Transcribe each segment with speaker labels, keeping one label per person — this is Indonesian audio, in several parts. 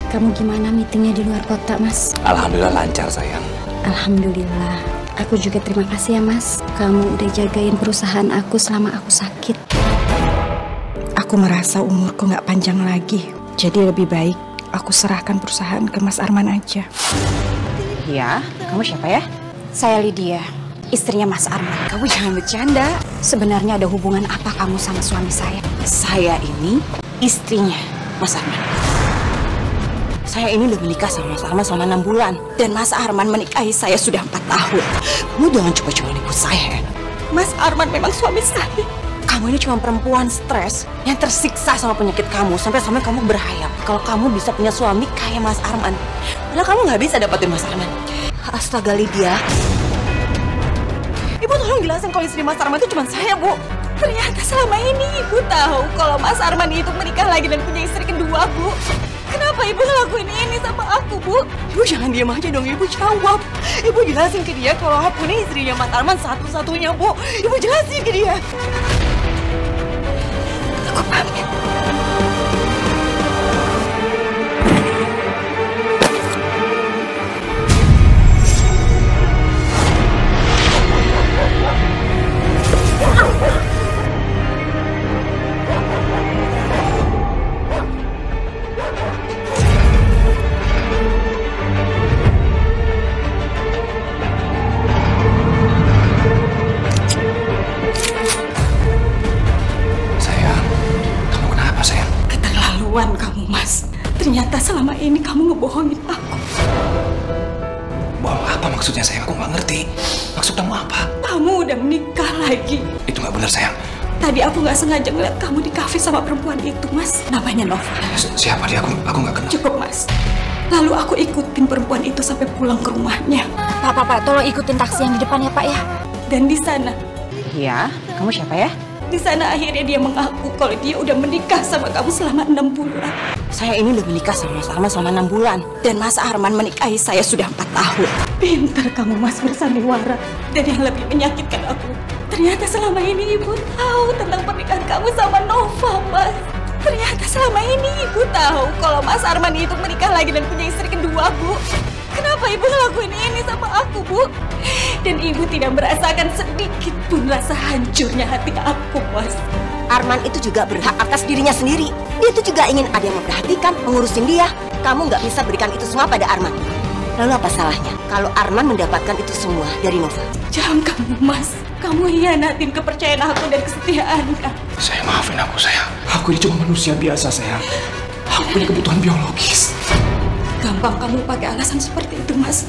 Speaker 1: Kamu gimana meetingnya di luar kota, Mas?
Speaker 2: Alhamdulillah lancar, sayang.
Speaker 1: Alhamdulillah. Aku juga terima kasih ya, Mas. Kamu udah jagain perusahaan aku selama aku sakit. Aku merasa umurku nggak panjang lagi. Jadi lebih baik aku serahkan perusahaan ke Mas Arman aja.
Speaker 3: Iya, kamu siapa ya?
Speaker 1: Saya Lydia, istrinya Mas Arman.
Speaker 3: Kamu jangan bercanda.
Speaker 1: Sebenarnya ada hubungan apa kamu sama suami saya?
Speaker 3: Saya ini istrinya Mas Arman. Saya ini udah menikah sama Mas Arman selama 6 bulan. Dan Mas Arman menikahi saya sudah 4 tahun. Kamu jangan coba-coba nipu saya. Mas Arman memang suami saya. Kamu ini cuma perempuan stres yang tersiksa sama penyakit kamu. Sampai-sampai kamu berhayal kalau kamu bisa punya suami kayak Mas Arman. Padahal kamu nggak bisa dapetin Mas Arman. Astaga Lydia. Ibu tolong jelasin kalau istri Mas Arman itu cuma saya, Bu. Ternyata selama ini Ibu tahu kalau Mas Arman itu menikah lagi dan punya istri kedua, Bu. Kenapa Ibu ngelakuin ini sama aku, Bu? Ibu jangan diam aja dong, Ibu jawab. Ibu jelasin ke dia kalau aku ini istrinya Mas Arman satu-satunya, Bu. Ibu jelasin ke dia. Aku pamit. Kamu, Mas. Ternyata selama ini kamu ngebohongin aku.
Speaker 2: Bohong apa maksudnya, sayang? Aku nggak ngerti. Maksud kamu apa?
Speaker 1: Kamu udah menikah lagi.
Speaker 2: Itu nggak benar, sayang.
Speaker 1: Tadi aku nggak sengaja ngeliat kamu di kafe sama perempuan itu, Mas. Namanya Nova.
Speaker 2: Siapa dia? Aku nggak kenal.
Speaker 1: Cukup, Mas. Lalu aku ikutin perempuan itu sampai pulang ke rumahnya.
Speaker 3: Pak, tolong ikutin taksi yang di depan ya, Pak ya.
Speaker 1: Dan di sana,
Speaker 3: Iya, kamu siapa ya?
Speaker 1: di sana akhirnya dia mengaku kalau dia udah menikah sama kamu selama 6 bulan.
Speaker 3: Saya ini udah menikah sama Mas Arman selama 6 bulan. Dan Mas Arman menikahi saya sudah 4 tahun.
Speaker 1: Pintar kamu, Mas, bersandiwara. Dan yang lebih menyakitkan aku, ternyata selama ini Ibu tahu tentang pernikahan kamu sama Nova, Mas. Ternyata selama ini Ibu tahu kalau Mas Arman itu menikah lagi dan punya istri kedua, Bu. Kenapa Ibu ngelakuin ini sama aku, Bu? Dan Ibu tidak merasakan sedikit pun rasa hancurnya hati aku, Mas.
Speaker 3: Arman itu juga berhak atas dirinya sendiri. Dia itu juga ingin ada yang memperhatikan, mengurusin dia. Kamu nggak bisa berikan itu semua pada Arman. Lalu apa salahnya kalau Arman mendapatkan itu semua dari Nova?
Speaker 1: Jangan kamu, Mas. Kamu hianatin kepercayaan aku dan kesetiaan aku.
Speaker 2: Saya maafin aku, sayang. Aku ini cuma manusia biasa, sayang. Aku punya kebutuhan biologis.
Speaker 1: Gampang kamu pakai alasan seperti itu, Mas.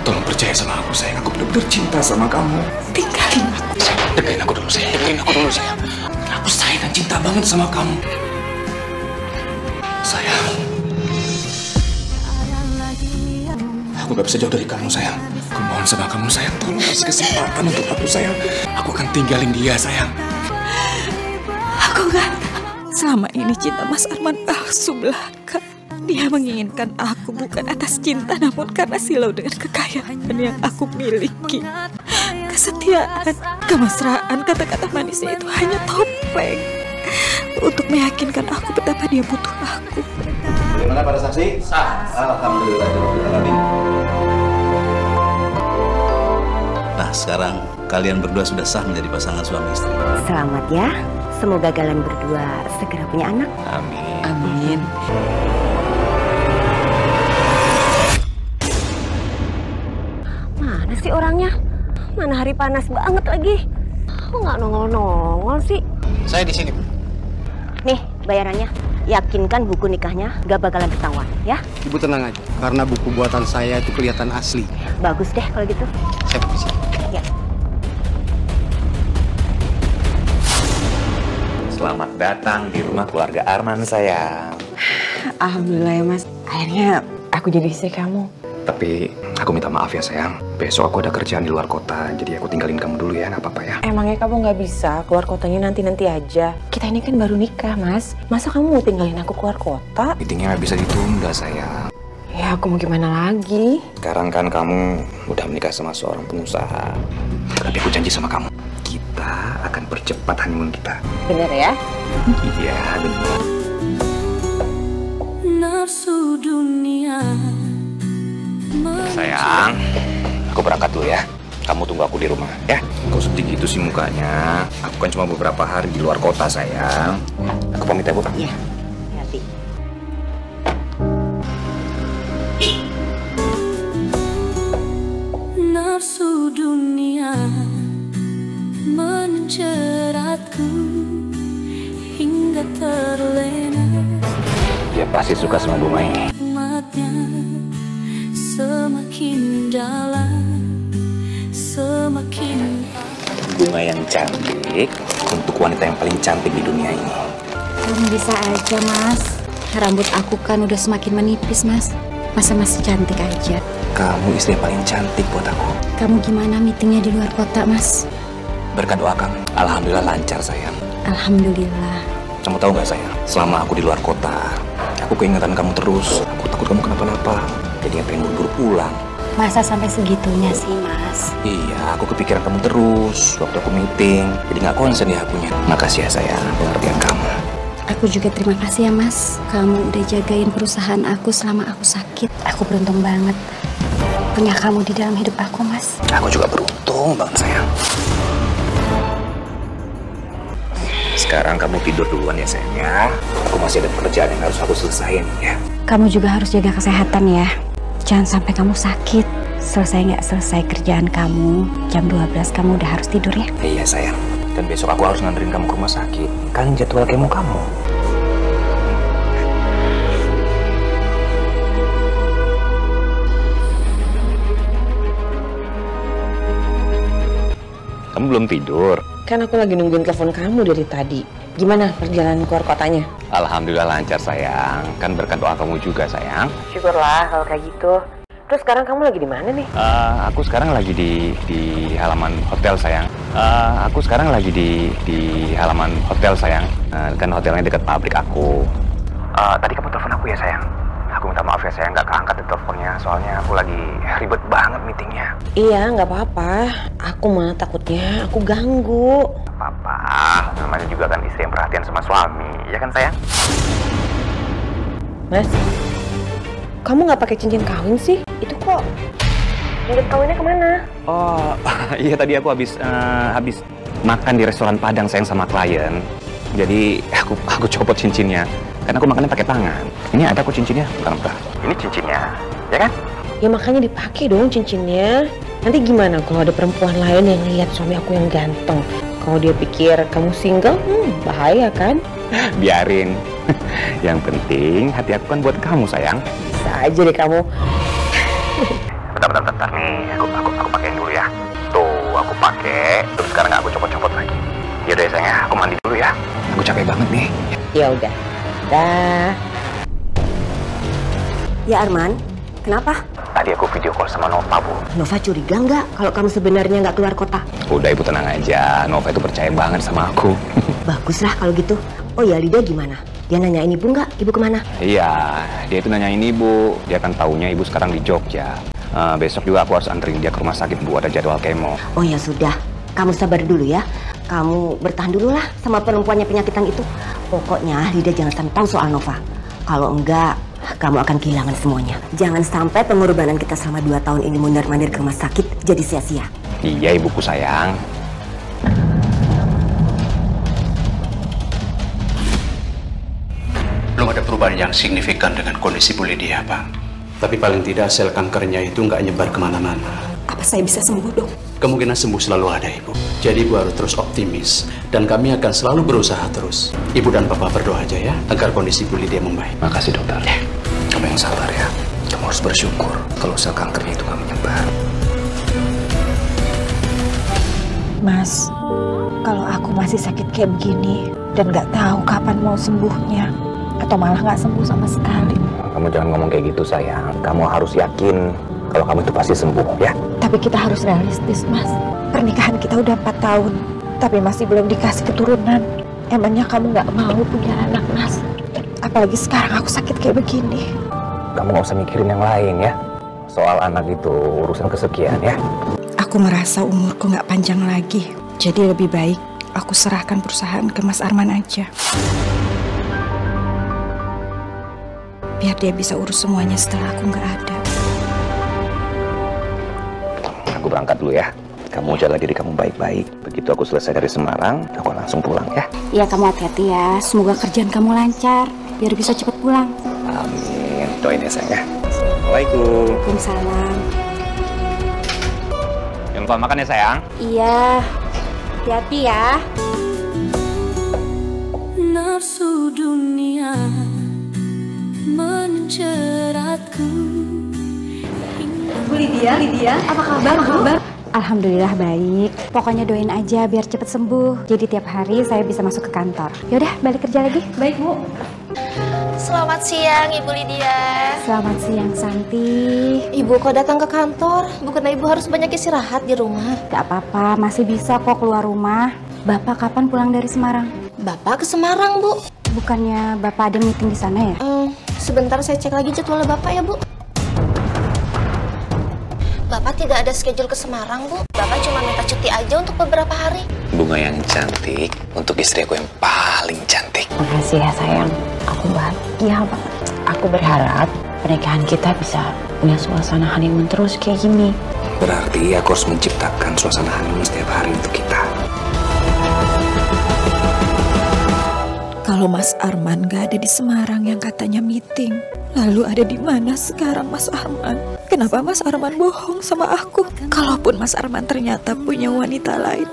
Speaker 2: Tolong percaya sama aku, sayang. Aku benar-benar cinta sama kamu.
Speaker 1: Tinggalin aku.
Speaker 2: Dengerin aku dulu, sayang. Dengerin aku dulu, sayang. Aku sayang dan cinta banget sama kamu. Sayang. Aku gak bisa jauh dari kamu, sayang. Aku mohon sama kamu, sayang. Tolong kasih kesempatan untuk aku, sayang. Aku akan tinggalin dia, sayang.
Speaker 1: Aku nggak tahu. Selama ini cinta Mas Arman palsu belaka. Dia menginginkan aku bukan atas cinta, namun karena silau dengan kekayaan yang aku miliki. Kesetiaan, kemesraan, kata-kata manisnya itu hanya topeng untuk meyakinkan aku betapa dia butuh aku.
Speaker 4: Bagaimana para saksi? Sah. Alhamdulillah. Nah, sekarang kalian berdua sudah sah menjadi pasangan suami istri.
Speaker 3: Selamat ya. Semoga kalian berdua segera punya anak.
Speaker 4: Amin.
Speaker 3: Amin. Mana sih orangnya? Mana hari panas banget lagi. Kok nggak nongol-nongol sih?
Speaker 4: Saya di sini, Bu.
Speaker 3: Nih, bayarannya. Yakinkan buku nikahnya gak bakalan ketahuan, ya?
Speaker 5: Ibu tenang aja, karena buku buatan saya itu kelihatan asli.
Speaker 3: Bagus deh kalau gitu.
Speaker 5: Saya permisi.
Speaker 3: Ya.
Speaker 2: Selamat datang di rumah keluarga Arman, sayang.
Speaker 6: Alhamdulillah ya, Mas. Akhirnya aku jadi istri kamu.
Speaker 2: Tapi aku minta maaf ya, sayang. Besok aku ada kerjaan di luar kota, jadi aku tinggalin kamu dulu ya, nggak apa-apa ya.
Speaker 6: Emangnya kamu nggak bisa keluar kotanya nanti-nanti aja? Kita ini kan baru nikah, Mas. Masa kamu mau tinggalin aku keluar kota?
Speaker 2: Meetingnya nggak bisa ditunda, sayang.
Speaker 6: Ya, aku mau gimana lagi?
Speaker 2: Sekarang kan kamu udah menikah sama seorang pengusaha. Tapi aku janji sama kamu, kita akan percepat honeymoon kita.
Speaker 6: Bener ya?
Speaker 2: Iya, benar.
Speaker 1: Nafsu dunia
Speaker 2: Sayang, aku berangkat dulu ya. Kamu tunggu aku di rumah, ya? Kau sedih gitu sih mukanya. Aku kan cuma beberapa hari di luar kota, sayang. Aku pamit ya, Bu.
Speaker 3: Iya, hati.
Speaker 1: Nafsu dunia menjeratku hingga terlena.
Speaker 2: Dia pasti suka sama bunga ini.
Speaker 1: Umatnya semakin dalam, semakin
Speaker 2: Bunga yang cantik untuk wanita yang paling cantik di dunia ini.
Speaker 7: Kamu bisa aja, Mas. Rambut aku kan udah semakin menipis, Mas. Masa masih cantik aja?
Speaker 2: Kamu istri yang paling cantik buat aku.
Speaker 7: Kamu gimana meetingnya di luar kota, Mas?
Speaker 2: Berkat doa kamu, alhamdulillah lancar, sayang.
Speaker 7: Alhamdulillah.
Speaker 2: Kamu tahu nggak, sayang? Selama aku di luar kota, aku keingetan kamu terus. Aku takut kamu kenapa-napa. Jadi pengen buru-buru pulang.
Speaker 7: Masa sampai segitunya sih, Mas?
Speaker 2: Iya, aku kepikiran kamu terus waktu aku meeting. Jadi nggak konsen di akunya. Makasih ya, sayang, pengertian kamu.
Speaker 7: Aku juga terima kasih ya, Mas. Kamu udah jagain perusahaan aku selama aku sakit. Aku beruntung banget punya kamu di dalam hidup aku, Mas.
Speaker 2: Aku juga beruntung banget, sayang. Sekarang kamu tidur duluan ya, sayang ya. Aku masih ada pekerjaan yang harus aku selesain ya.
Speaker 7: Kamu juga harus jaga kesehatan ya. Jangan sampai kamu sakit. Selesai nggak selesai kerjaan kamu, jam 12 kamu udah harus tidur ya.
Speaker 2: Iya, sayang. Dan besok aku harus nganterin kamu ke rumah sakit. Kan jadwal kemo kamu. Kamu belum tidur?
Speaker 6: Kan aku lagi nungguin telepon kamu dari tadi. Gimana perjalanan keluar kotanya?
Speaker 2: Alhamdulillah lancar, sayang. Kan berkat doa kamu juga, sayang.
Speaker 6: Syukurlah kalau kayak gitu. Terus sekarang kamu lagi di mana nih?
Speaker 2: Aku sekarang lagi di halaman hotel, sayang. Aku sekarang lagi di halaman hotel, sayang. Kan hotelnya dekat pabrik aku. Tadi kamu telepon aku ya, sayang. Aku minta maaf ya, sayang, nggak keangkat di teleponnya. Soalnya aku lagi ribet banget meetingnya.
Speaker 6: Iya, nggak apa-apa. Aku malah takutnya aku ganggu.
Speaker 2: Apa-apa, namanya juga kan istri yang perhatian sama suami, ya kan, sayang?
Speaker 6: Mas, kamu nggak pakai cincin kawin sih? Itu kok cincin kawinnya kemana?
Speaker 2: Oh, iya tadi aku habis makan di restoran Padang, sayang, sama klien. Jadi aku copot cincinnya. Karena aku makannya pakai tangan. Ini ada kok cincinnya, bukan? Ini cincinnya, ya kan?
Speaker 6: Ya makanya dipakai dong cincinnya. Nanti gimana kalau ada perempuan lain yang lihat suami aku yang ganteng? Kalau dia pikir kamu single, bahaya kan?
Speaker 2: Biarin. Yang penting hati aku kan buat kamu, sayang.
Speaker 6: Bisa aja deh kamu.
Speaker 2: Bentar nih. Aku pakein dulu ya. Tuh, aku pakai. Terus sekarang aku copot-copot lagi. Yaudah ya, sayang, aku mandi dulu ya. Aku capek banget nih.
Speaker 6: Ya udah. Dah.
Speaker 3: Ya Arman, kenapa?
Speaker 2: Tadi aku video call sama Nova, Bu.
Speaker 3: Nova curiga nggak kalau kamu sebenarnya nggak keluar kota?
Speaker 2: Udah, Ibu tenang aja. Nova itu percaya banget sama aku.
Speaker 3: Baguslah kalau gitu. Oh ya, Lida gimana? Dia nanyain ibu nggak? Ibu kemana?
Speaker 2: Iya, dia itu nanyain Ibu. Dia kan taunya Ibu sekarang di Jogja. Besok juga aku harus anterin dia ke rumah sakit, Bu. Ada jadwal kemo.
Speaker 3: Oh ya sudah, kamu sabar dulu ya. Kamu bertahan dulu lah sama perempuannya penyakitan itu. Pokoknya Lida jangan sampai tahu soal Nova. Kalau enggak, kamu akan kehilangan semuanya. Jangan sampai pengorbanan kita selama 2 tahun ini mondar-mandir ke rumah sakit jadi sia-sia.
Speaker 2: Iya, Ibuku sayang.
Speaker 5: Belum ada perubahan yang signifikan dengan kondisi Bu Lydia, Pak. Tapi paling tidak sel kankernya itu nggak nyebar kemana-mana.
Speaker 1: Apa saya bisa sembuh, Dok?
Speaker 5: Kemungkinan sembuh selalu ada, Ibu. Jadi Ibu harus terus optimis. Dan kami akan selalu berusaha terus. Ibu dan Papa berdoa aja ya, agar kondisi Bu Lydia membaik.
Speaker 2: Makasih, dokter. Kamu yang sabar ya. Kamu harus bersyukur kalau sel kankernya itu nggak menyebar.
Speaker 1: Mas, kalau aku masih sakit kayak begini dan nggak tahu kapan mau sembuhnya, atau malah nggak sembuh sama sekali.
Speaker 2: Kamu jangan ngomong kayak gitu, sayang. Kamu harus yakin kalau kamu itu pasti sembuh, ya?
Speaker 1: Tapi kita harus realistis, Mas. Pernikahan kita udah 4 tahun, tapi masih belum dikasih keturunan. Emangnya kamu nggak mau punya anak, Mas? Apalagi sekarang aku sakit kayak begini.
Speaker 2: Kamu nggak usah mikirin yang lain, ya. Soal anak itu urusan kesekian, ya.
Speaker 1: Aku merasa umurku nggak panjang lagi. Jadi lebih baik aku serahkan perusahaan ke Mas Arman aja. Biar dia bisa urus semuanya setelah aku nggak ada.
Speaker 2: aku berangkat dulu ya. Kamu jaga diri kamu baik-baik. Begitu aku selesai dari Semarang, aku langsung pulang ya.
Speaker 7: Iya, kamu hati-hati ya. Semoga kerjaan kamu lancar, biar bisa cepat pulang.
Speaker 2: Amin. Doain ya sayang ya. Assalamualaikum.
Speaker 7: Waalaikumsalam.
Speaker 2: Jangan lupa makan ya sayang.
Speaker 7: Iya, hati-hati ya.
Speaker 1: Nafsu dunia menjeratku.
Speaker 7: Bu Lydia, apa kabar? Alhamdulillah baik. Pokoknya doain aja biar cepet sembuh. Jadi tiap hari saya bisa masuk ke kantor. Yaudah, balik kerja lagi. Baik, Bu.
Speaker 8: Selamat siang, Ibu Lydia.
Speaker 7: Selamat siang, Santi.
Speaker 8: Ibu kok datang ke kantor? Bukannya Ibu harus banyak istirahat di rumah?
Speaker 7: Gak apa-apa, masih bisa kok keluar rumah. Bapak kapan pulang dari Semarang?
Speaker 8: Bapak ke Semarang, Bu.
Speaker 7: Bukannya Bapak ada meeting di sana ya?
Speaker 8: Sebentar saya cek lagi jadwal Bapak ya, Bu. Bapak tidak ada schedule ke Semarang, Bu. Bapak cuma minta cuti aja untuk beberapa hari.
Speaker 2: Bunga yang cantik untuk istri aku yang paling cantik.
Speaker 6: Makasih ya sayang, aku bahagia banget. Aku berharap pernikahan kita bisa punya suasana honeymoon terus kayak gini.
Speaker 2: Berarti aku harus menciptakan suasana honeymoon setiap hari untuk kita.
Speaker 1: Kalau Mas Arman gak ada di Semarang yang katanya meeting, lalu ada di mana sekarang Mas Arman? Kenapa Mas Arman bohong sama aku? Kalaupun Mas Arman ternyata punya wanita lain,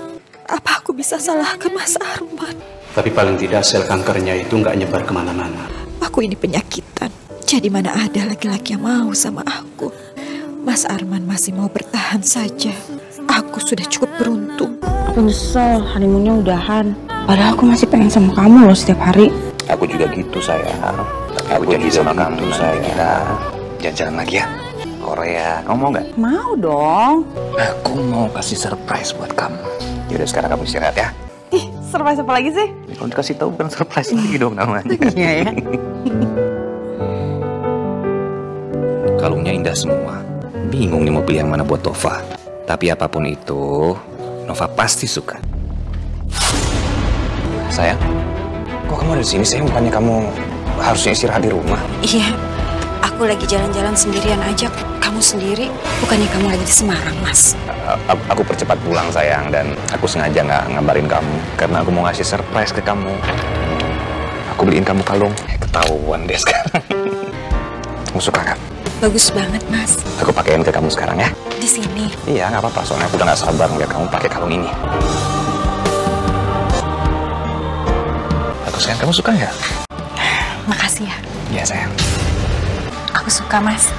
Speaker 1: apa aku bisa salahkan Mas Arman?
Speaker 5: Tapi paling tidak sel kankernya itu nggak nyebar kemana-mana.
Speaker 1: Aku ini penyakitan, jadi mana ada laki-laki yang mau sama aku? Mas Arman masih mau bertahan saja. Aku sudah cukup beruntung.
Speaker 6: Aku nyesel honeymoonnya udahan. Padahal aku masih pengen sama kamu loh setiap hari.
Speaker 2: Aku juga gitu sayang. Aku jadi sama kamu sayang. Kita jalan-jalan lagi ya. Korea. Kamu mau nggak?
Speaker 6: Mau dong.
Speaker 2: Aku mau kasih surprise buat kamu. Yaudah sekarang kamu istirahat ya.
Speaker 6: Ih, surprise apa lagi sih?
Speaker 2: Kalau dikasih tahu bukan surprise lagi dong namanya.
Speaker 6: Iya ya.
Speaker 2: Kalungnya indah semua. Bingung nih mau pilih yang mana buat Nova. Tapi apapun itu, Nova pasti suka. Sayang, kok kamu ada di sini? Sayang, bukannya kamu harusnya istirahat di rumah?
Speaker 3: Iya, aku lagi jalan-jalan sendirian aja. Kamu sendiri? Bukannya kamu lagi di Semarang, Mas?
Speaker 2: Aku percepat pulang sayang, dan aku sengaja nggak ngabarin kamu karena aku mau ngasih surprise ke kamu. Aku beliin kamu kalung. Ketahuan deh sekarang. Kamu suka kan?
Speaker 3: Bagus banget, Mas.
Speaker 2: Aku pakein ke kamu sekarang ya.
Speaker 3: Di sini.
Speaker 2: Iya, nggak apa-apa. Soalnya aku udah nggak sabar ngeliat kamu pakai kalung ini. Bagus kan? Kamu suka nggak?
Speaker 3: Makasih ya.
Speaker 2: Iya sayang.
Speaker 3: Aku suka, Mas.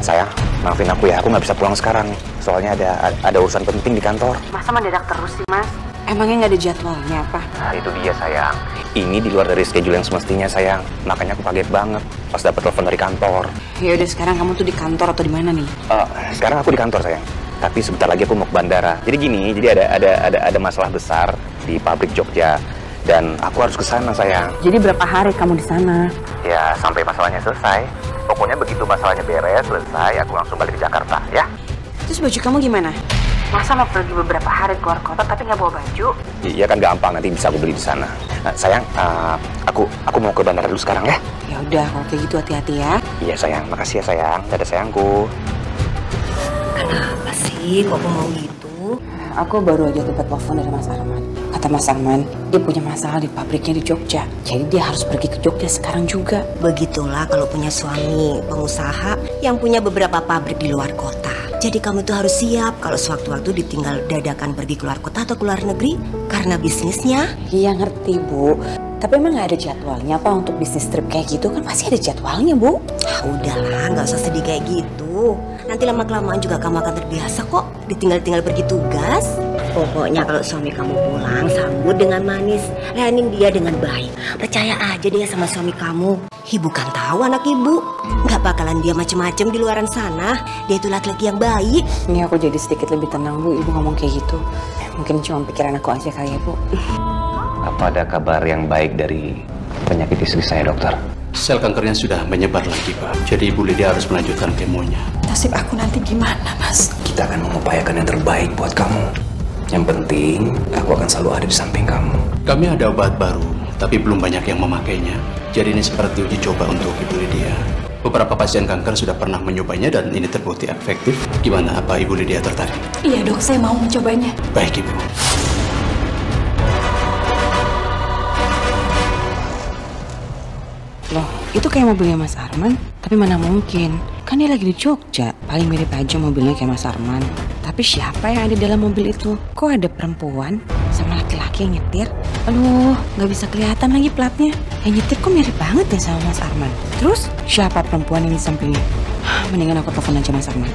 Speaker 2: Sayang, maafin aku ya. Aku nggak bisa pulang sekarang. Soalnya ada urusan penting di kantor.
Speaker 6: Masa mendadak terus sih, Mas? Emangnya nggak ada jadwalnya apa?
Speaker 2: Nah, itu dia sayang. Ini di luar dari schedule yang semestinya sayang. Makanya aku kaget banget pas dapet telepon dari kantor.
Speaker 3: Ya udah, sekarang kamu tuh di kantor atau di mana nih?
Speaker 2: Sekarang aku di kantor sayang. Tapi sebentar lagi aku mau ke bandara. Jadi gini, ada masalah besar di pabrik Jogja dan aku harus ke sana sayang.
Speaker 6: Jadi berapa hari kamu di sana?
Speaker 2: Ya sampai masalahnya selesai. Pokoknya begitu masalahnya beres selesai, aku langsung balik ke Jakarta ya.
Speaker 3: Terus baju kamu gimana?
Speaker 6: Masa mau pergi beberapa hari keluar kota tapi nggak bawa baju?
Speaker 2: Iya kan gampang, nanti bisa aku beli di sana. Sayang, aku mau ke bandara dulu sekarang ya.
Speaker 3: Ya udah, kalau kayak gitu hati-hati ya.
Speaker 2: Iya sayang, makasih ya sayang. Dadah sayangku.
Speaker 3: Kenapa sih kok mau gitu? Aku baru aja dapat telepon dari Mas Arman. Kata Mas Arman, dia punya masalah di pabriknya di Jogja. Jadi dia harus pergi ke Jogja sekarang juga. Begitulah kalau punya suami pengusaha yang punya beberapa pabrik di luar kota. Jadi kamu tuh harus siap kalau sewaktu-waktu ditinggal dadakan pergi keluar kota atau keluar negeri karena bisnisnya.
Speaker 6: Iya ngerti, Bu. Tapi emang nggak ada jadwalnya apa untuk bisnis trip kayak gitu? Kan pasti ada jadwalnya, Bu.
Speaker 3: Udahlah, nggak usah sedih kayak gitu. Nanti lama-kelamaan juga kamu akan terbiasa kok ditinggal-tinggal pergi tugas. Pokoknya kalau suami kamu pulang, sambut dengan manis, layanin dia dengan baik. Percaya aja dia sama suami kamu. Ibu kan tahu anak ibu, nggak bakalan dia macem-macem di luaran sana. Dia itu laki-laki yang baik.
Speaker 6: Ini aku jadi sedikit lebih tenang, Bu. Ibu ngomong kayak gitu. Mungkin cuma pikiran aku aja kali ya, Bu.
Speaker 2: Apa ada kabar yang baik dari penyakit istri saya, dokter?
Speaker 5: Sel kankernya sudah menyebar lagi, Pak. Jadi Ibu Lydia harus melanjutkan kemonya.
Speaker 1: Nasib aku nanti gimana, Mas?
Speaker 2: Kita akan mengupayakan yang terbaik buat kamu. Yang penting, aku akan selalu ada di samping kamu.
Speaker 5: Kami ada obat baru, tapi belum banyak yang memakainya. Jadi ini seperti uji coba untuk Ibu Lydia. Beberapa pasien kanker sudah pernah menyobanya dan ini terbukti efektif. Gimana, apa Ibu Lydia tertarik?
Speaker 1: Iya dok, saya mau mencobanya.
Speaker 5: Baik Ibu.
Speaker 3: Loh, itu kayak mobilnya Mas Arman. Tapi mana mungkin, kan dia lagi di Jogja. Paling mirip aja mobilnya kayak Mas Arman. Tapi siapa yang ada dalam mobil itu? Kok ada perempuan sama laki-laki yang nyetir? Aduh, nggak bisa kelihatan lagi platnya. Yang nyetir kok mirip banget ya sama Mas Arman. Terus siapa perempuan yang di sampingnya? Mendingan aku telepon aja Mas Arman.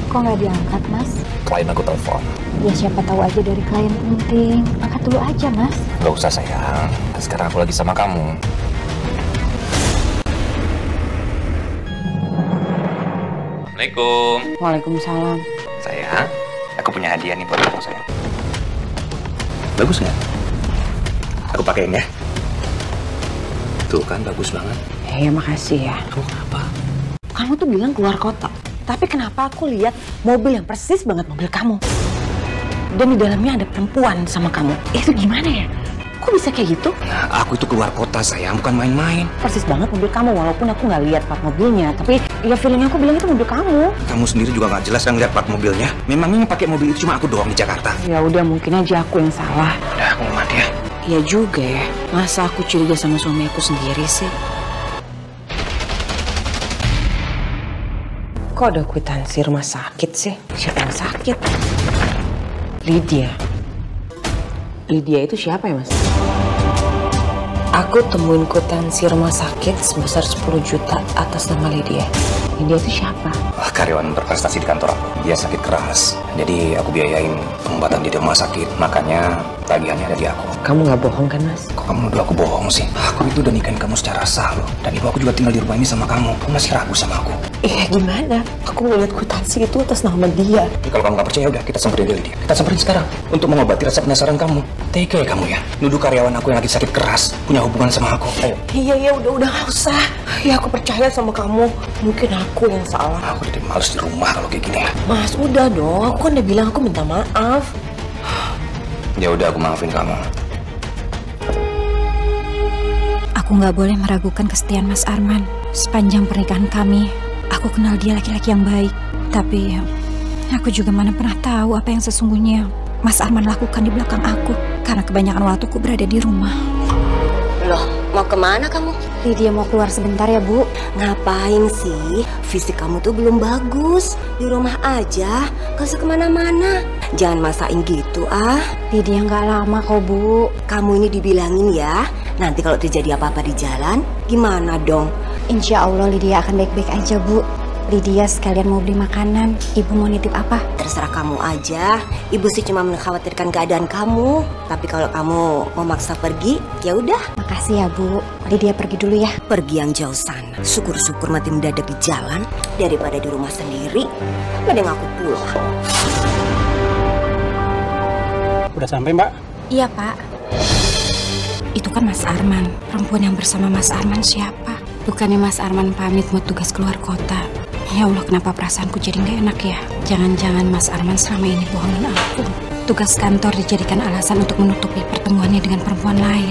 Speaker 7: Kok nggak diangkat, Mas?
Speaker 2: Klien aku telepon.
Speaker 7: Ya siapa tahu aja dari klien penting. Angkat dulu aja, Mas.
Speaker 2: Gak usah sayang, sekarang aku lagi sama kamu. Assalamualaikum.
Speaker 3: Waalaikumsalam.
Speaker 2: Sayang, aku punya hadiah nih buat kamu sayang. Bagus nggak? Aku pakein ya. Tuh kan bagus banget.
Speaker 3: Ya makasih ya.
Speaker 2: Kamu kenapa?
Speaker 3: Kamu tuh bilang keluar kota. Tapi kenapa aku lihat mobil yang persis banget mobil kamu? Dan di dalamnya ada perempuan sama kamu. Itu gimana ya? Kok bisa kayak gitu?
Speaker 2: Nah, aku itu keluar kota sayang, bukan main-main.
Speaker 3: Persis banget mobil kamu, walaupun aku nggak lihat plat mobilnya. Tapi ya feeling aku bilang itu mobil kamu.
Speaker 2: Kamu sendiri juga nggak jelas kan lihat plat mobilnya. Memangnya yang pakai mobil itu cuma aku doang di Jakarta.
Speaker 3: Ya udah, mungkin aja aku yang salah.
Speaker 2: Udah, aku mau mandi ya.
Speaker 3: Iya juga ya. Masa aku curiga sama suami aku sendiri sih? Kok ada kwitansi rumah sakit sih? Siapa yang sakit? Lydia. Lydia itu siapa ya, Mas? Aku temuin kwitansi rumah sakit sebesar 10 juta atas nama Lydia. Lydia itu siapa?
Speaker 2: Karyawan berprestasi di kantor aku. Dia sakit keras. Jadi aku biayain pengobatan di rumah sakit. Makanya tagihannya ada di aku.
Speaker 3: Kamu nggak bohong kan, Mas?
Speaker 2: Kok kamu nuduh aku bohong sih? Aku itu udah nikahin kamu secara sah loh. Dan ibu aku juga tinggal di rumah ini sama kamu. Kamu masih ragu sama aku?
Speaker 3: Iya gimana? Aku ngeliat kwitansi itu atas nama dia.
Speaker 2: Jadi kalau kamu nggak percaya udah kita samperin dia. Kita samperin sekarang untuk mengobati rasa penasaran kamu. Tega ya kamu ya? Nuduh karyawan aku yang lagi sakit keras punya hubungan sama aku. Ayo.
Speaker 3: Iya udah nggak usah. Ya aku percaya sama kamu. Mungkin aku yang salah.
Speaker 2: Aku jadi males di rumah kalau kayak gini.
Speaker 3: Mas udah dong. Aku kan udah bilang aku minta maaf.
Speaker 2: Ya udah aku maafin kamu.
Speaker 1: Aku nggak boleh meragukan kesetiaan Mas Arman. Sepanjang pernikahan kami, aku kenal dia laki-laki yang baik. Tapi aku juga mana pernah tahu apa yang sesungguhnya Mas Arman lakukan di belakang aku. Karena kebanyakan waktuku berada di rumah.
Speaker 3: Loh, mau kemana kamu?
Speaker 7: Lydia mau keluar sebentar ya, Bu.
Speaker 3: Ngapain sih? Fisik kamu tuh belum bagus. Di rumah aja, gak usah kemana-mana. Jangan masain gitu ah.
Speaker 7: Lydia nggak lama kok, Bu.
Speaker 3: Kamu ini dibilangin ya. Nanti kalau terjadi apa-apa di jalan, gimana dong?
Speaker 7: Insya Allah Lydia akan baik-baik aja, Bu. Lydia sekalian mau beli makanan. Ibu mau nitip apa?
Speaker 3: Terserah kamu aja. Ibu sih cuma mengkhawatirkan keadaan kamu. Tapi kalau kamu mau maksa pergi, ya udah.
Speaker 7: Makasih ya, Bu. Lydia pergi dulu ya.
Speaker 3: Pergi yang jauh sana. Syukur-syukur mati mendadak di jalan daripada di rumah sendiri. Mending aku pulang.
Speaker 5: Udah sampai, Mbak?
Speaker 1: Iya, Pak. Itu kan Mas Arman. Perempuan yang bersama Mas Arman siapa? Bukannya Mas Arman pamit mau tugas keluar kota. Ya Allah, kenapa perasaanku jadi nggak enak ya? Jangan-jangan Mas Arman selama ini bohongin aku. Tugas kantor dijadikan alasan untuk menutupi pertemuannya dengan perempuan lain.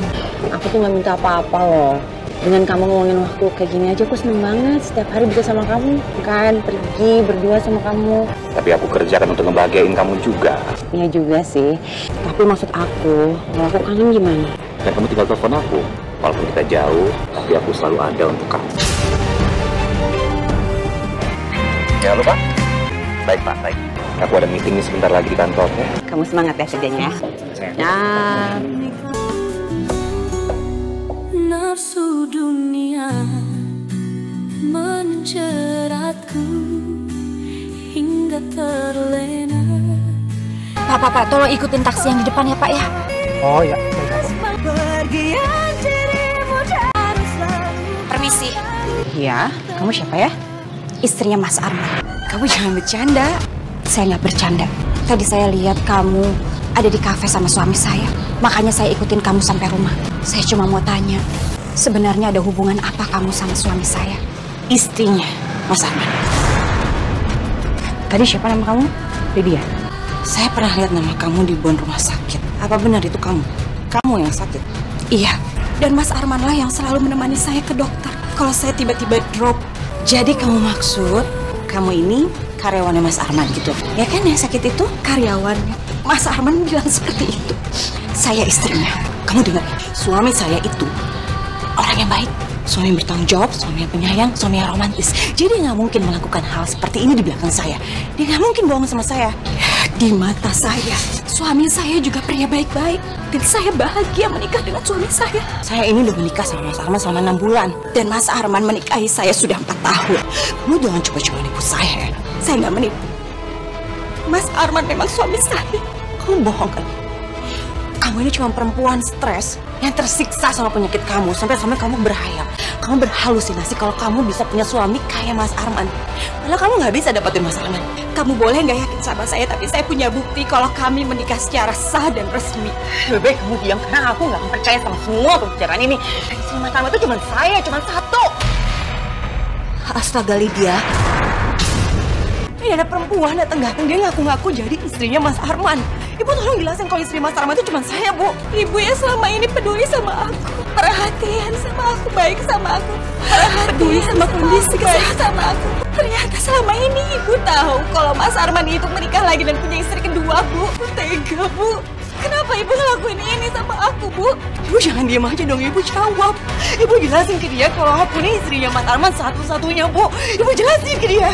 Speaker 6: Aku tuh nggak minta apa-apa loh. Dengan kamu ngomongin waktu kayak gini aja aku seneng banget. Setiap hari bisa sama kamu. Kan pergi berdua sama kamu.
Speaker 2: Tapi aku kerja kan untuk ngebahagiain kamu juga.
Speaker 6: Iya juga sih. Tapi maksud aku, kalau aku kangen gimana?
Speaker 2: Dan kamu tinggal telepon aku. Walaupun kita jauh, tapi aku selalu ada untuk kamu. Ya lupa? Baik Pak, baik. Aku ada meeting nih sebentar lagi di kantor ya.
Speaker 3: Kamu semangat ya kerjanya.
Speaker 6: Nah.
Speaker 1: Nafsu dunia menjeratku hingga terlena. Pak, tolong ikutin taksi yang di depan ya, Pak ya.
Speaker 5: Oh ya.
Speaker 1: Permisi.
Speaker 3: Iya, kamu siapa ya?
Speaker 1: Istrinya Mas Arman.
Speaker 3: Kamu jangan bercanda.
Speaker 1: Saya nggak bercanda. Tadi saya lihat kamu ada di kafe sama suami saya. Makanya saya ikutin kamu sampai rumah. Saya cuma mau tanya, sebenarnya ada hubungan apa kamu sama suami saya?
Speaker 3: Istrinya Mas Arman. Tadi siapa nama kamu? Lydia. Saya pernah lihat nama kamu di bon rumah sakit. Apa benar itu kamu? Kamu yang sakit?
Speaker 1: Iya, dan Mas Arman lah yang selalu menemani saya ke dokter kalau saya tiba-tiba drop.
Speaker 3: Jadi kamu maksud kamu ini karyawannya Mas Arman gitu? Ya kan yang sakit itu?
Speaker 1: Karyawannya. Mas Arman bilang seperti itu.
Speaker 3: Saya istrinya. Kamu dengar, suami saya itu orang yang baik, suami yang bertanggung jawab, suami yang penyayang, suami yang romantis. Jadi nggak mungkin melakukan hal seperti ini di belakang saya. Dia nggak mungkin bohong sama saya.
Speaker 1: Di mata saya, suami saya juga pria baik-baik. Dan saya bahagia menikah dengan suami saya.
Speaker 3: Saya ini udah menikah sama Mas Arman selama 6 bulan.
Speaker 1: Dan Mas Arman menikahi saya sudah 4 tahun.
Speaker 3: Kamu jangan coba-coba nipu saya.
Speaker 1: Saya nggak menipu. Mas Arman memang suami saya.
Speaker 3: Kamu bohong kan? Kamu ini cuma perempuan stres yang tersiksa sama penyakit kamu. Sampai-sampai kamu berhayal, kamu berhalusinasi kalau kamu bisa punya suami kayak Mas Arman. Malah kamu nggak bisa dapetin Mas Arman.
Speaker 1: Kamu boleh nggak yakin sama saya, tapi saya punya bukti kalau kami menikah secara sah dan resmi.
Speaker 3: Lebih baik kamu diam, karena aku nggak akan percaya sama semua pembicaraan ini. Istri Mas Arman itu cuma saya, cuma satu. Astaga Lydia. Ini ada perempuan datang-datang, dia ngaku-ngaku jadi istrinya Mas Arman. Ibu tolong jelasin kalau istri Mas Arman itu cuma saya, Bu.
Speaker 1: Ibu yang selama ini peduli sama aku, perhatian sama aku, baik sama aku, peduli sama kondisi kesehatan sama aku. Ternyata selama ini Ibu tahu kalau Mas Arman itu menikah lagi dan punya istri kedua, Bu. Tega, Bu. Kenapa Ibu ngelakuin ini sama aku, Bu?
Speaker 3: Ibu jangan diam aja dong, Ibu jawab. Ibu jelasin ke dia kalau aku ini istrinya Mas Arman satu-satunya, Bu. Ibu jelasin ke dia.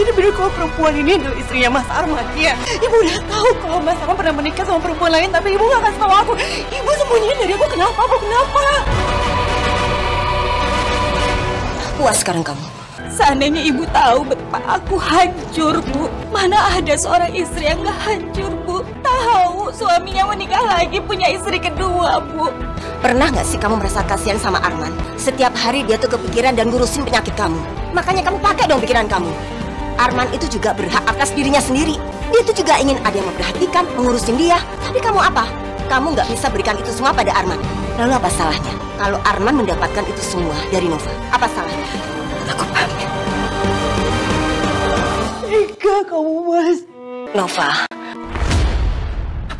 Speaker 3: Jadi bener kalau perempuan ini adalah istrinya Mas Arman, ya. Ibu udah tahu kalau Mas Arman pernah menikah sama perempuan lain, tapi Ibu gak kasih tahu aku. Ibu sembunyiin dari aku. Kenapa, Bu? Kenapa? Puas sekarang kamu?
Speaker 1: Seandainya Ibu tahu betapa aku hancur, Bu. Mana ada seorang istri yang gak hancur, Bu. Tahu suaminya menikah lagi punya istri kedua, Bu.
Speaker 3: Pernah gak sih kamu merasa kasihan sama Arman? Setiap hari dia tuh kepikiran dan ngurusin penyakit kamu. Makanya kamu pakai dong pikiran kamu. Arman itu juga berhak atas dirinya sendiri. Dia itu juga ingin ada yang memperhatikan, mengurusin dia. Tapi kamu apa? Kamu nggak bisa berikan itu semua pada Arman. Lalu apa salahnya kalau Arman mendapatkan itu semua dari Nova? Apa salahnya?
Speaker 1: Aku pamit.
Speaker 3: Tega kamu, Mas. Nova.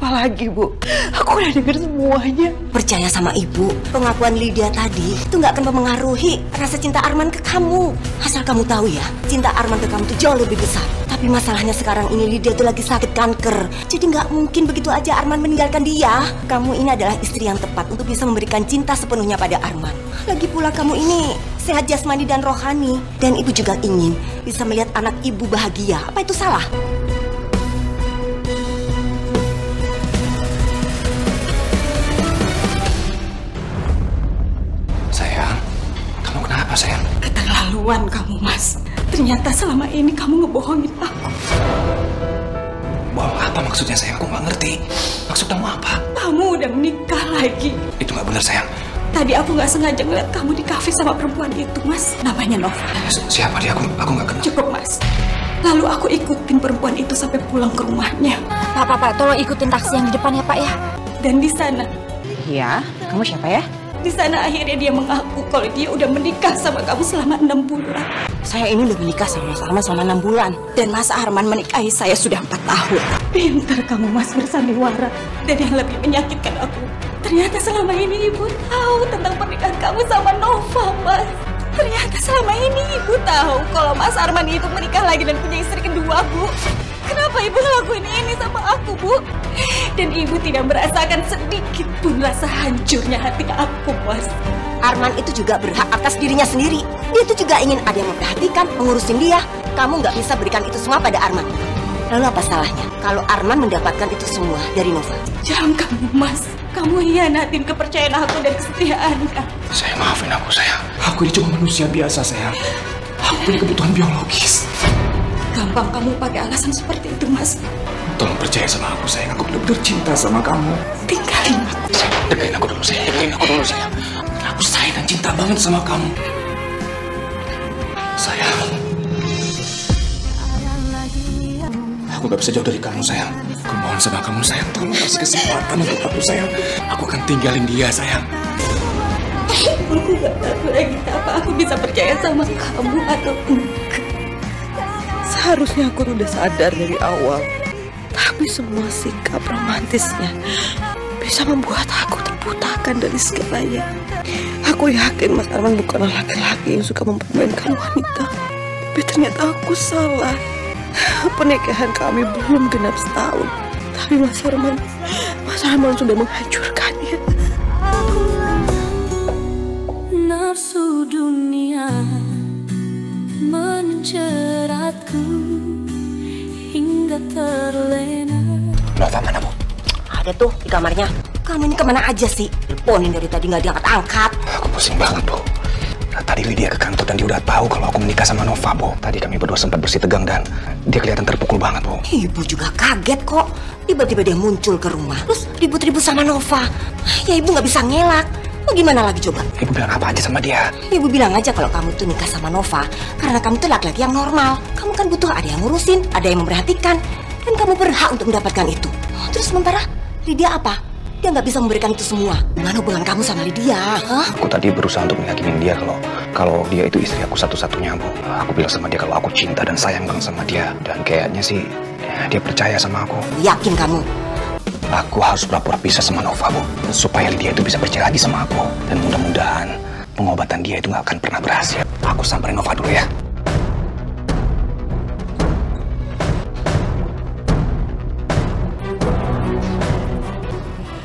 Speaker 3: Apalagi, Bu? Aku udah denger semuanya. Percaya sama Ibu. Pengakuan Lydia tadi itu nggak akan mempengaruhi rasa cinta Arman ke kamu. Asal kamu tahu ya, cinta Arman ke kamu itu jauh lebih besar. Tapi masalahnya sekarang ini Lydia itu lagi sakit kanker. Jadi nggak mungkin begitu aja Arman meninggalkan dia. Kamu ini adalah istri yang tepat untuk bisa memberikan cinta sepenuhnya pada Arman. Lagi pula kamu ini sehat jasmani dan rohani. Dan Ibu juga ingin bisa melihat anak Ibu bahagia. Apa itu salah?
Speaker 2: Apa sayang?
Speaker 1: Keterlaluan kamu, Mas. Ternyata selama ini kamu ngebohongin aku.
Speaker 2: Bohong apa maksudnya sayang? Aku nggak ngerti. Maksud kamu apa?
Speaker 1: Kamu udah menikah lagi.
Speaker 2: Itu nggak benar sayang.
Speaker 1: Tadi aku nggak sengaja ngeliat kamu di kafe sama perempuan itu, Mas. Namanya Nova.
Speaker 2: Siapa dia? Aku nggak kenal.
Speaker 1: Cukup, Mas. Lalu aku ikutin perempuan itu sampai pulang ke rumahnya.
Speaker 7: Pak, tolong ikutin taksi yang di depan ya, Pak ya.
Speaker 1: Dan di sana.
Speaker 3: Iya, kamu siapa ya?
Speaker 1: Di sana akhirnya dia mengaku kalau dia udah menikah sama kamu selama 6 bulan.
Speaker 3: Saya ini udah menikah sama Mas Arman selama 6 bulan.
Speaker 1: Dan Mas Arman menikahi saya sudah 4 tahun. Pintar kamu, Mas, bersandiwara. Dan yang lebih menyakitkan aku, ternyata selama ini Ibu tahu tentang pernikahan kamu sama Nova, Mas. Ternyata selama ini Ibu tahu kalau Mas Arman itu menikah lagi dan punya istri kedua, Bu. Kenapa Ibu ngelakuin ini sama aku, Bu? Dan Ibu tidak merasakan sedikit pun rasa hancurnya hati aku, Mas.
Speaker 3: Arman itu juga berhak atas dirinya sendiri. Dia itu juga ingin ada yang memperhatikan, mengurusin dia. Kamu nggak bisa berikan itu semua pada Arman. Lalu apa salahnya kalau Arman mendapatkan itu semua dari Nova?
Speaker 1: Jangan kamu, Mas. Kamu hianatin kepercayaan aku dan kesetiaannya.
Speaker 2: Saya maafin aku, sayang. Aku ini cuma manusia biasa, sayang. Aku punya kebutuhan biologis.
Speaker 1: Gampang kamu pakai alasan seperti itu, Mas.
Speaker 2: Tolong percaya sama aku, sayang. Aku benar-benar cinta sama kamu.
Speaker 1: Tinggalin aku.
Speaker 2: Dengerin aku dulu, sayang. Dengerin aku dulu, sayang. Aku sayang dan cinta banget sama kamu. Sayang. Aku gak bisa jauh dari kamu, sayang. Aku mohon sama kamu, sayang. Tolong kasih kesempatan untuk aku, sayang. Aku akan tinggalin dia, sayang.
Speaker 1: Aku gak tahu lagi apa aku bisa percaya sama kamu atau enggak.
Speaker 6: Seharusnya aku udah sadar dari awal. Tapi semua sikap romantisnya
Speaker 3: bisa membuat aku terbutakan dari segalanya. Aku yakin Mas Arman bukanlah laki-laki yang suka mempermainkan wanita. Tapi ternyata aku salah. Pernikahan kami belum genap setahun. Tapi Mas Arman sudah menghancurkannya.
Speaker 1: Nafsu dunia menjeratku hingga terlena.
Speaker 2: Nova mana, Bu?
Speaker 3: Ada tuh di kamarnya. Kamu ini kemana aja sih? Teleponin dari tadi nggak diangkat-angkat.
Speaker 2: Aku pusing banget, Bu. Tadi Lydia ke kantor dan dia udah tahu kalau aku menikah sama Nova, Bu. Tadi kami berdua sempat bersih tegang dan dia kelihatan terpukul banget, Bu.
Speaker 3: Ibu juga kaget kok. Tiba-tiba dia muncul ke rumah. Terus ribut-ribut sama Nova. Ya ibu nggak bisa ngelak. Mau gimana lagi coba?
Speaker 2: Ibu bilang apa aja sama dia?
Speaker 3: Ibu bilang aja kalau kamu tuh nikah sama Nova karena kamu tuh laki-laki yang normal. Kamu kan butuh ada yang ngurusin, ada yang memperhatikan. Dan kamu berhak untuk mendapatkan itu. Terus sementara Lydia apa? Dia nggak bisa memberikan itu semua. Gimana hubungan kamu sama Lydia? Hah?
Speaker 2: Aku tadi berusaha untuk meyakinin dia kalau dia itu istri aku satu-satunya, Bu. Aku bilang sama dia kalau aku cinta dan sayang banget sama dia. Dan kayaknya sih dia percaya sama aku.
Speaker 3: Yakin kamu?
Speaker 2: Aku harus pura-pura pisah sama Nova, Bu. Supaya Lydia itu bisa percaya lagi sama aku. Dan mudah-mudahan pengobatan dia itu nggak akan pernah berhasil. Aku samperin Nova dulu ya.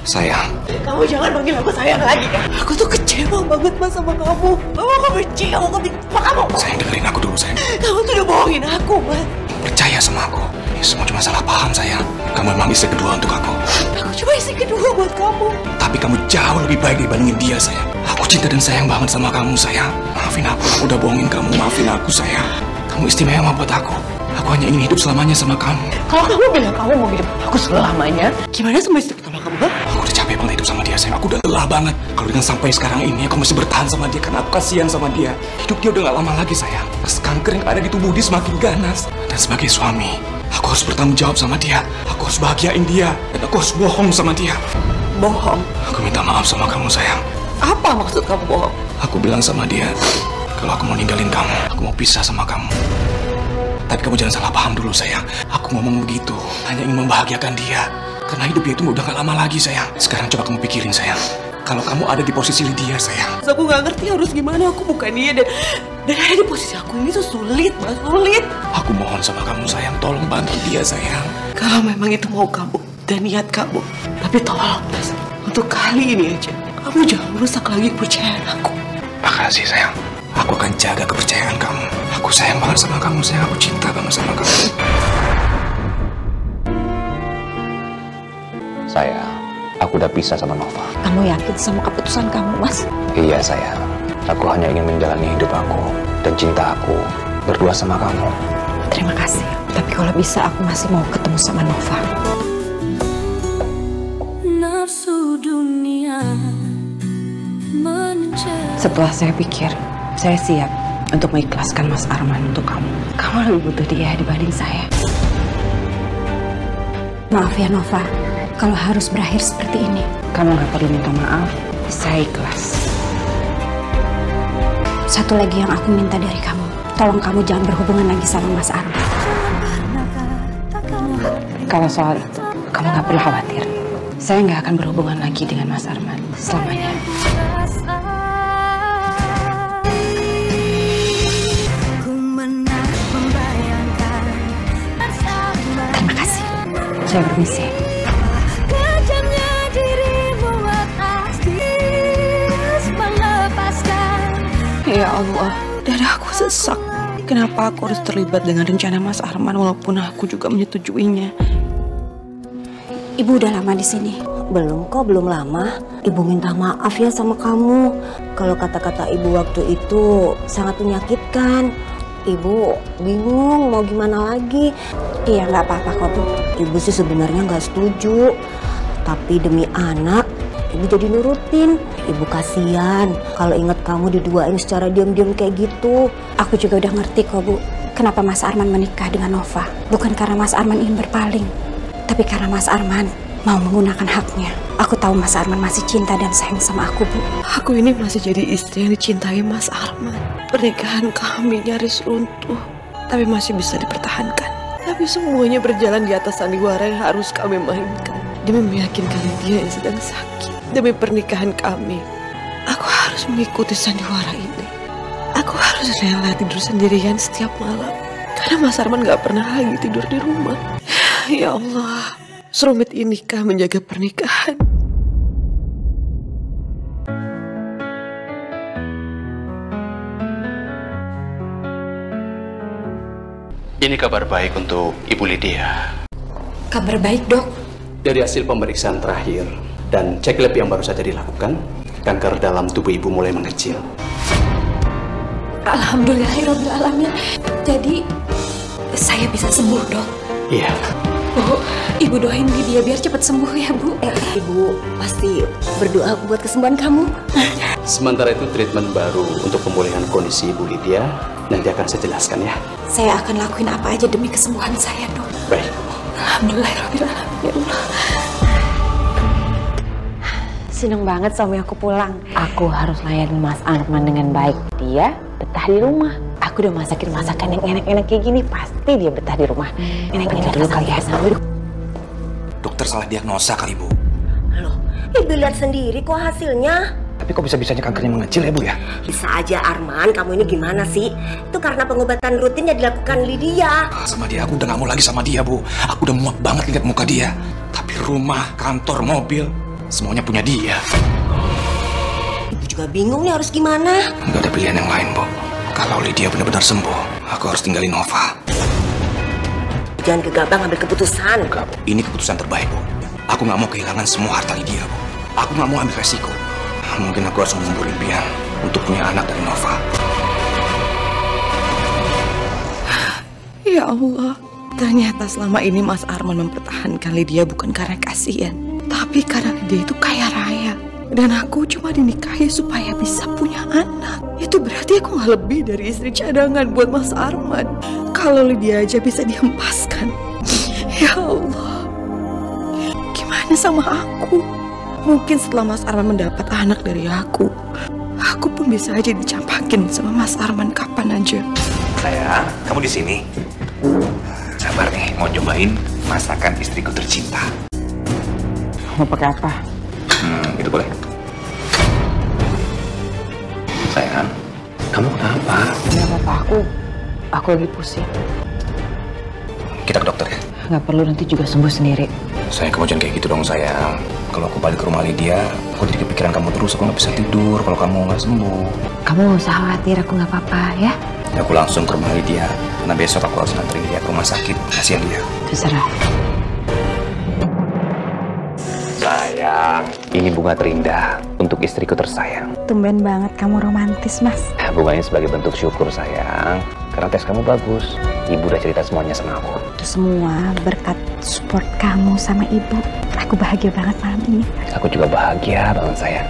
Speaker 2: Sayang.
Speaker 3: Kamu jangan panggil aku sayang lagi kan? Aku tuh kecewa banget Mas sama kamu. Aku benci sama kamu.
Speaker 2: Sayang, dengerin aku dulu, sayang.
Speaker 3: Kamu tuh udah bohongin aku, Mas.
Speaker 2: Percaya sama aku. Ini semua cuma salah paham, sayang. Kamu memang istri kedua untuk aku.
Speaker 3: Aku cuma istri kedua buat kamu.
Speaker 2: Tapi kamu jauh lebih baik dibandingin dia, sayang. Aku cinta dan sayang banget sama kamu, sayang. Maafin aku udah bohongin kamu. Maafin aku, sayang. Kamu istimewa buat aku. Aku hanya ingin hidup selamanya sama kamu.
Speaker 3: Kalau kamu bilang kamu mau hidup aku selamanya, gimana sama istri pertama kamu?
Speaker 2: Aku udah capek banget hidup sama dia, sayang. Aku udah lelah banget. Kalau dengan sampai sekarang ini aku masih bertahan sama dia karena aku kasihan sama dia. Hidup dia udah gak lama lagi, sayang. Kanker yang ada di tubuh dia semakin ganas. Dan sebagai suami, aku harus bertanggung jawab sama dia. Aku harus bahagiain dia. Dan aku harus bohong sama dia.
Speaker 3: Bohong?
Speaker 2: Aku minta maaf sama kamu, sayang.
Speaker 3: Apa maksud kamu bohong?
Speaker 2: Aku bilang sama dia, kalau aku mau ninggalin kamu, aku mau pisah sama kamu. Tapi kamu jangan salah paham dulu, sayang. Aku ngomong begitu hanya ingin membahagiakan dia. Karena hidup dia itu udah gak lama lagi, sayang. Sekarang coba kamu pikirin, sayang. Kalau kamu ada di posisi Lydia, sayang.
Speaker 3: Aku gak ngerti harus gimana. Aku bukan dia dan ada di posisi aku ini tuh sulit, Mas. Sulit.
Speaker 2: Aku mohon sama kamu, sayang. Tolong bantu dia, sayang.
Speaker 3: Kalau memang itu mau kamu dan niat kamu. Tapi tolong, Mas. Untuk kali ini aja. Kamu jangan merusak lagi kepercayaan aku.
Speaker 2: Makasih, sayang. Aku akan jaga kepercayaan kamu. Aku sayang banget sama kamu, sayang. Aku cinta banget sama kamu. Sayang, aku udah pisah sama Nova.
Speaker 3: Kamu yakin sama keputusan kamu, Mas?
Speaker 2: Iya, sayang. Aku hanya ingin menjalani hidup aku dan cinta aku berdua sama kamu.
Speaker 3: Terima kasih. Tapi kalau bisa aku masih mau ketemu sama Nova.
Speaker 1: Nafsu dunia
Speaker 6: Setelah saya pikir, saya siap untuk mengikhlaskan Mas Arman untuk kamu. Kamu lebih butuh dia dibanding saya.
Speaker 7: Maaf ya Nova, kalau harus berakhir seperti ini.
Speaker 6: Kamu gak perlu minta maaf, saya ikhlas.
Speaker 7: Satu lagi yang aku minta dari kamu, tolong kamu jangan berhubungan lagi sama Mas Arman.
Speaker 6: Kalau soal itu, kamu gak perlu khawatir. Saya gak akan berhubungan lagi dengan Mas Arman selamanya.
Speaker 7: Terima kasih.
Speaker 6: Saya permisi. Ya Allah, dadaku sesak. Kenapa aku harus terlibat dengan rencana Mas Arman walaupun aku juga menyetujuinya?
Speaker 7: Ibu udah lama di sini?
Speaker 3: Belum kok, belum lama. Ibu minta maaf ya sama kamu. Kalau kata-kata ibu waktu itu sangat menyakitkan. Ibu bingung mau gimana lagi.
Speaker 7: Iya, nggak apa-apa kok Bu.
Speaker 3: Ibu sih sebenarnya nggak setuju. Tapi demi anak, ibu jadi nurutin. Ibu kasihan kalau ingat kamu diduain secara diam-diam kayak gitu.
Speaker 7: Aku juga udah ngerti kok Bu. Kenapa Mas Arman menikah dengan Nova? Bukan karena Mas Arman ingin berpaling, tapi karena Mas Arman mau menggunakan haknya. Aku tahu Mas Arman masih cinta dan sayang sama aku, Bu.
Speaker 3: Aku ini masih jadi istri yang dicintai Mas Arman. Pernikahan kami nyaris runtuh, tapi masih bisa dipertahankan. Tapi semuanya berjalan di atas sandiwara yang harus kami mainkan.
Speaker 6: demi meyakinkan dia yang sedang sakit, demi pernikahan kami. Aku harus mengikuti sandiwara ini. Aku harus rela tidur sendirian setiap malam. Karena Mas Arman gak pernah lagi tidur di rumah. Ya Allah, serumit inikah menjaga pernikahan?
Speaker 5: Ini kabar baik untuk Ibu Lydia.
Speaker 3: Kabar baik, Dok.
Speaker 5: Dari hasil pemeriksaan terakhir dan cek lab yang baru saja dilakukan, kanker dalam tubuh Ibu mulai mengecil.
Speaker 3: Alhamdulillahirrahmanirrahim. Jadi, saya bisa sembuh, Dok.
Speaker 5: Iya.
Speaker 3: Bu, Ibu doain Lydia biar cepat sembuh ya, Bu. Ibu pasti berdoa buat kesembuhan kamu.
Speaker 5: Sementara itu treatment baru untuk pemulihan kondisi Ibu Lydia nanti akan saya jelaskan ya.
Speaker 3: Saya akan lakuin apa aja demi kesembuhan saya, Dok.
Speaker 5: Baik.
Speaker 3: Alhamdulillahirrahmanirrahim. Ya Allah.
Speaker 6: Seneng banget suami aku pulang. Aku harus layanin Mas Arman dengan baik. Dia betah di rumah. Aku udah masakin masakan yang enak-enak kayak gini. Pasti dia betah di rumah. Enak-enak dulu kali ya.
Speaker 2: Dokter salah diagnosa kali, Bu.
Speaker 9: Loh, Ibu lihat sendiri kok hasilnya.
Speaker 2: Tapi kok bisa-bisanya kankernya mengecil ya, Bu ya?
Speaker 9: Bisa aja Arman, kamu ini gimana sih? Itu karena pengobatan rutin yang dilakukan Lydia.
Speaker 2: Sama dia, aku udah gak mau lagi sama dia, Bu. Aku udah muak banget lihat muka dia. Tapi rumah, kantor, mobil, semuanya punya dia.
Speaker 9: Ibu juga bingung nih harus gimana.
Speaker 2: Nggak ada pilihan yang lain, Bu. Kalau Lydia benar-benar sembuh, aku harus tinggalin Nova.
Speaker 9: Jangan gegabah ngambil keputusan.
Speaker 2: Enggak, Bu. Ini keputusan terbaik, Bu. Aku nggak mau kehilangan semua harta Lydia, Bu. Aku nggak mau ambil resiko. Mungkin aku harus mengubur impian untuk punya anak dari Nova.
Speaker 6: Ya Allah, ternyata selama ini Mas Arman mempertahankan Lydia bukan karena kasihan, tapi karena dia itu kaya raya. Dan aku cuma dinikahi supaya bisa punya anak. Itu berarti aku gak lebih dari istri cadangan buat Mas Arman. Kalau Lydia aja bisa dihempaskan. Ya Allah, gimana sama aku? Mungkin setelah Mas Arman mendapat anak dari aku pun bisa aja dicampakin sama Mas Arman kapan aja.
Speaker 2: Sayang, kamu di sini. Sabar nih, mau cobain masakan istriku tercinta.
Speaker 6: Mau pakai apa?
Speaker 2: Itu boleh. Sayang, kamu kenapa?
Speaker 6: Gak apa-apa, aku lagi pusing.
Speaker 2: Kita ke dokter ya?
Speaker 6: Gak perlu, nanti juga sembuh sendiri.
Speaker 2: Sayang, kamu jangan kayak gitu dong, sayang. Kalau aku balik ke rumah Lydia, aku jadi kepikiran kamu terus. Aku nggak bisa tidur kalau kamu nggak sembuh.
Speaker 6: Kamu gak usah khawatir, aku gak apa-apa ya.
Speaker 2: Aku langsung ke rumah Lydia, karena besok aku harus nganterin dia ke rumah sakit. Kasihan dia.
Speaker 6: Terserah.
Speaker 2: Sayang, ini bunga terindah untuk istriku tersayang.
Speaker 7: Tumben banget kamu romantis, Mas.
Speaker 2: Bunganya sebagai bentuk syukur, sayang. Karena tes kamu bagus. Ibu udah cerita semuanya sama aku.
Speaker 7: Itu semua berkat support kamu sama Ibu. Aku bahagia banget malam ini.
Speaker 2: Aku juga bahagia banget, sayang.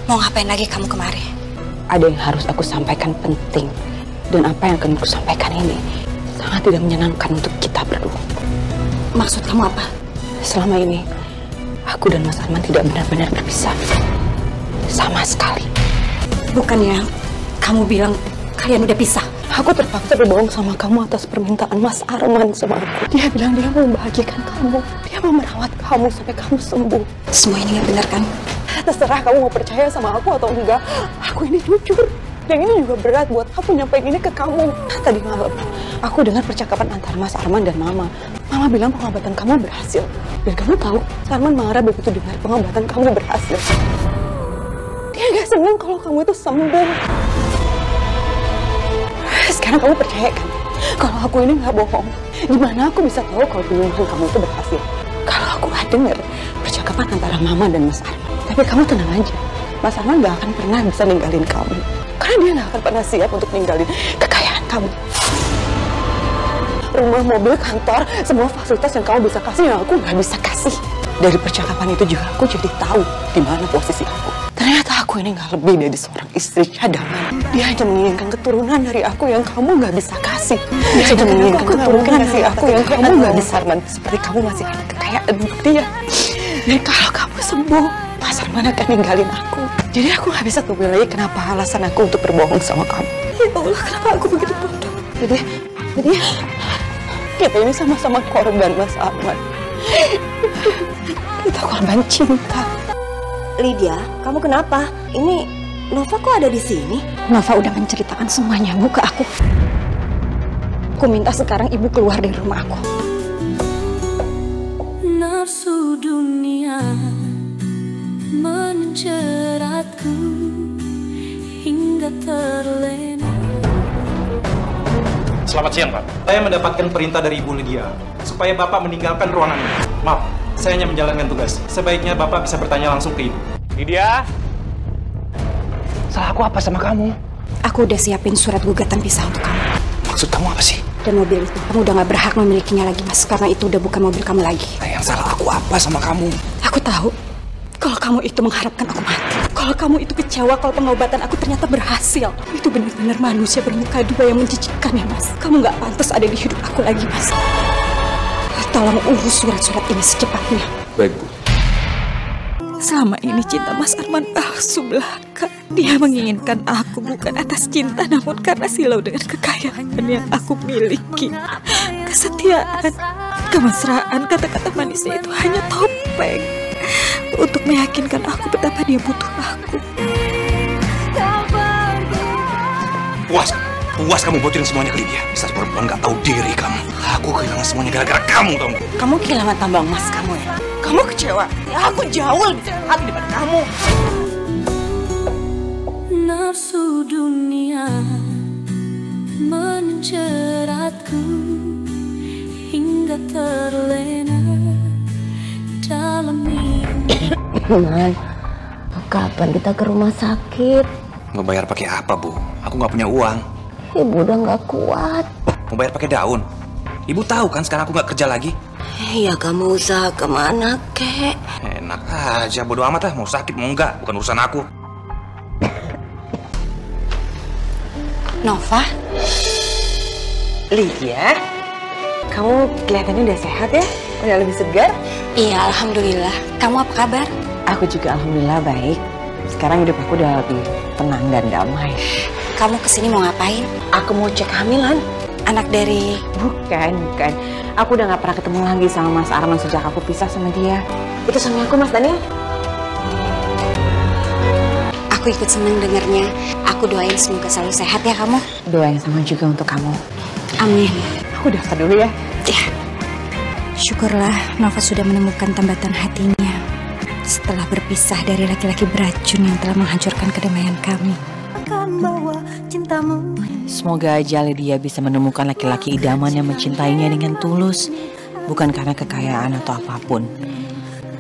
Speaker 3: Mau ngapain lagi kamu kemari?
Speaker 6: Ada yang harus aku sampaikan penting. Dan apa yang akan aku sampaikan ini sangat tidak menyenangkan untuk kita berdua.
Speaker 3: Maksud kamu apa?
Speaker 6: Selama ini, aku dan Mas Arman tidak benar-benar berpisah. Sama sekali.
Speaker 3: Bukannya kamu bilang kalian udah pisah?
Speaker 6: Aku terpaksa berbohong sama kamu atas permintaan Mas Arman sama aku. Dia bilang dia mau membahagiakan kamu. Dia mau merawat kamu sampai kamu sembuh.
Speaker 3: Semua ini nggak benar kan?
Speaker 6: Terserah kamu mau percaya sama aku atau enggak. Aku ini jujur. Dan ini juga berat buat aku nyampein ini ke kamu. Tadi malam, aku dengar percakapan antara Mas Arman dan Mama. Mama bilang pengobatan kamu berhasil. Dan kamu tahu, Arman marah begitu dengar pengobatan kamu berhasil. Dia gak senang kalau kamu itu sembuh. Sekarang kamu percaya kan? Kalau aku ini gak bohong. Gimana aku bisa tahu kalau penyembuhan kamu itu berhasil? Kalau aku gak dengar percakapan antara Mama dan Mas Arman. Tapi kamu tenang aja. Mas Arman gak akan pernah bisa ninggalin kamu. Karena dia gak akan pernah siap untuk ninggalin kekayaan kamu. Rumah, mobil, kantor, semua fasilitas yang kamu bisa kasih yang aku gak bisa kasih. Dari percakapan itu juga aku jadi tahu di mana posisi aku. Ternyata aku ini gak lebih dari seorang istri cadangan. Dia hanya menginginkan keturunan dari aku yang kamu gak bisa kasih. Dia hanya menginginkan keturunan dari aku yang kamu gak bisa. Seperti kamu masih ada kekayaan kepercayaan untuk dia. Dan kalau kamu sembuh, Mas Arman akan ninggalin aku. Jadi aku gak bisa tunggu lagi kenapa alasan aku untuk berbohong sama kamu. Ya Allah, kenapa aku begitu bodoh? Jadi kita ini sama-sama korban, Mas Arman. Kita korban cinta.
Speaker 9: Lydia, kamu kenapa? Ini Nova kok ada di sini?
Speaker 7: Nova udah menceritakan semuanya, Bu, ke aku. Aku minta sekarang Ibu keluar dari rumah aku.
Speaker 1: Nafsu dunia menjeratku hingga terlena.
Speaker 10: Selamat siang, Pak. Saya mendapatkan perintah dari Ibu Lydia supaya Bapak meninggalkan ruangan ini. Maaf, saya hanya menjalankan tugas. Sebaiknya Bapak bisa bertanya langsung ke Ibu.
Speaker 2: Lydia, salah aku apa sama kamu?
Speaker 7: Aku udah siapin surat gugatan pisah untuk kamu.
Speaker 2: Maksud kamu apa sih?
Speaker 7: Dan mobil itu, kamu udah gak berhak memilikinya lagi, Mas. Karena itu udah bukan mobil kamu lagi.
Speaker 2: Nah, yang salah aku apa sama kamu?
Speaker 7: Aku tahu kalau kamu itu mengharapkan aku mati. Kalau kamu itu kecewa kalau pengobatan aku ternyata berhasil. Itu benar-benar manusia bermuka dua yang menjijikkan ya, Mas. Kamu gak pantas ada di hidup aku lagi, Mas. Tolong urus surat-surat ini secepatnya.
Speaker 2: Baik, Bu.
Speaker 6: Selama ini cinta Mas Arman palsu belaka. Dia menginginkan aku bukan atas cinta, namun karena silau dengan kekayaan yang aku miliki. Kesetiaan, kemesraan, kata-kata manisnya itu hanya topeng untuk meyakinkan aku betapa dia butuh aku.
Speaker 2: Puas kamu bocorin semuanya ke Lydia. Bisa perempuan gak tahu diri kamu. Aku kehilangan semuanya gara-gara kamu, kamu.
Speaker 6: Kamu kehilangan tambang emas kamu ya? Kamu kecewa? Ya aku jauh lebih sehat daripada kamu.
Speaker 1: Nafsu dunia menjeratku hingga terlena dalam mimpi.
Speaker 9: Man, kapan kita ke rumah sakit?
Speaker 2: Mau bayar pakai apa, Bu? Aku nggak punya uang.
Speaker 9: Ibu udah nggak kuat.
Speaker 2: Mau bayar pakai daun. Ibu tahu kan sekarang aku nggak kerja lagi.
Speaker 9: Ya kamu usaha kemana, kek?
Speaker 2: Enak aja, bodo amat lah. Mau sakit mau enggak, bukan urusan aku.
Speaker 6: Nova? Lydia? Kamu kelihatannya udah sehat ya? Udah lebih segar?
Speaker 7: Iya, alhamdulillah. Kamu apa kabar?
Speaker 6: Aku juga alhamdulillah baik. Sekarang hidup aku udah lebih tenang dan damai.
Speaker 7: Kamu kesini mau ngapain?
Speaker 6: Aku mau cek kehamilan.
Speaker 7: Anak dari...
Speaker 6: Bukan. Aku udah gak pernah ketemu lagi sama Mas Arman sejak aku pisah sama dia. Itu suami aku, Mas Daniel.
Speaker 7: Aku ikut seneng dengernya. Aku doain semoga selalu sehat ya kamu.
Speaker 6: Doa yang sama juga untuk kamu.
Speaker 7: Amin.
Speaker 6: Aku daftar dulu ya.
Speaker 7: Ya. Syukurlah Nova sudah menemukan tambatan hatinya setelah berpisah dari laki-laki beracun yang telah menghancurkan kedamaian kami. Akan bawa cintamu.
Speaker 6: Semoga aja Lydia bisa menemukan laki-laki idaman yang mencintainya dengan tulus. Bukan karena kekayaan atau apapun,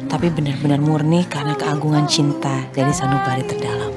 Speaker 6: tapi benar-benar murni karena keagungan cinta dari sanubari terdalam.